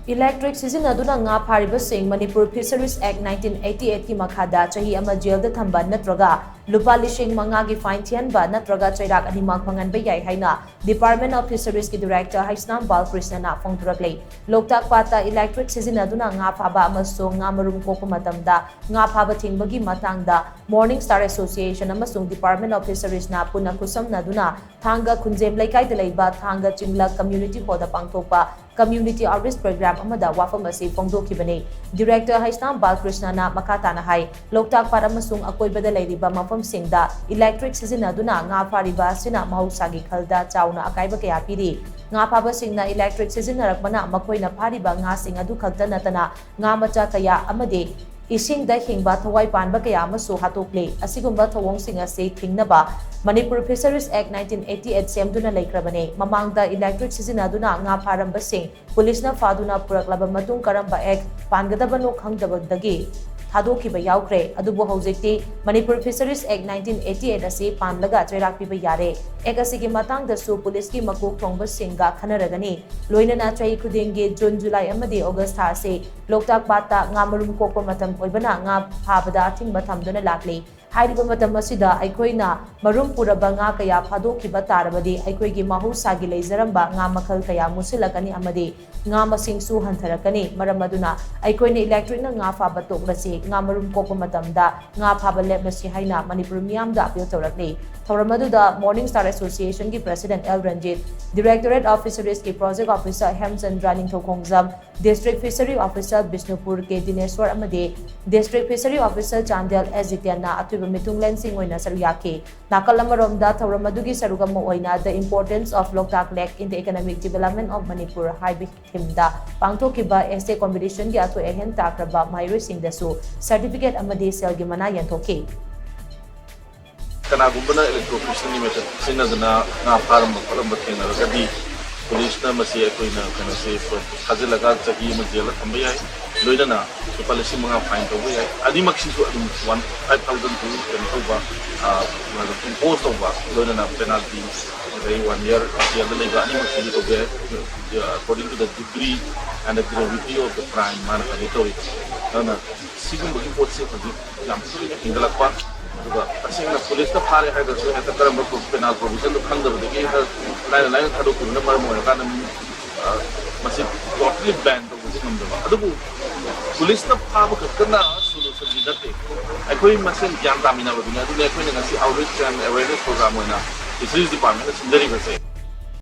Electric Sijinnaduna nga Phariba Shing Manipur Fisheries Act 1988 ki Makhada CHAHI ama jail da thamba NATRAGA LUPA LISHING gi fine THIHANBA NATRAGA Cheirak ANIMAK Phanghanba Yai HAINA Department of Fisheries ki Director HEISNAM BALKRISHNA na PHONGDORAKLI Loktak Pata Electric Sijinnaduna nga phaba amasung nga marum koko matamda nga phaba thingbagi matangda Morning Star Association amasung Department of Fisheries na puna kusamnaduna thanga khunjem laikai da leiba thanga Chinglak Community Hall da pangthokpa Community Outreach Program amada wafam asi phongdokhibani Director HEISNAM BALKRISHNA na Makha tana hai Loktak Pat amasung akoibada leiriba mafamsingda electric sijinnaduna nga phariba sina mahusagi khalda chauna akaiba kaya piri nga phaba singna electric sijinnaragbana makoina phariba nga sing adu khalta natana nga macha kaya amade Ishing da hingba thawai panba kaya amasu hatokle asigumba thawong sing ase thingnaba Manipur Fisheries Act 1988 semduna laikrabane mamangda electric sijinnaduna nga pharamba sing police na faduna puraklaba matung karamba act pangadabano khangdabadagi Hadokiba yaukre, adubo hojekti Manipur Fisheries Act 1988 ase panlaga Cheirak piba yare. Ek asigi matang dasu police ki makok thongba singga khanaragani. Loinana chahi khudenge June July amadi August tha ase Loktak Pata nga marum kokpa matam oibana nga phabada thingba thamduna lakli. Hairiba matam asida aikoina marum puraba nga kaya phadokiba tarabadi aikoigi mahusagi leizaramba nga makhal kaya musilakani amadi nga masingsu hantharakani maram aduna aikoina electric na nga phaba toklasi nga marum kokpa matamda nga phaba lepmasi haina Manipur miyamda appeal tawrakli Thawramaduda Morning Star Association ki President L Ranjit Directorate of Fisheries ki Project Officer Hemchandra Ningthokongzam District Fishery Officer Bishnupur ke Dineshwar amade District Fishery Officer Chandel Ezitiana atuba mitunglen sing oina saruyaki nakal amaromda Thawramadugi sarugam mo oina the importance of Loktak Lake in the economic development of Manipur haibi thimda pangthokiba essay competition gi atho ehen takraba mahiru singdasu certificate amade selgi mana yanthoki Kanagumba electrocution ni method sinadana nga farm palambat kena ragadi police na masi ako ina kana se hazilaga chahi majela thamba yai loidana so policy mga fine to yai adi maksin to 15,000 to 10,000 impose over loidana penalty very 1 year the other lega ani maksin to be according to the degree and the gravity of the crime man kanito na sigum bagi pot se khadi jam ingala kwa asingna police ta phare ha da so ha karam ko penal provision to khang da de line thadu ku na mar mo ka na masi totally banned to this number adu police ta pha ba kana solution di date ai koi masin jam damina ba dunia du ne koi na si outreach and awareness program na fisheries department is very good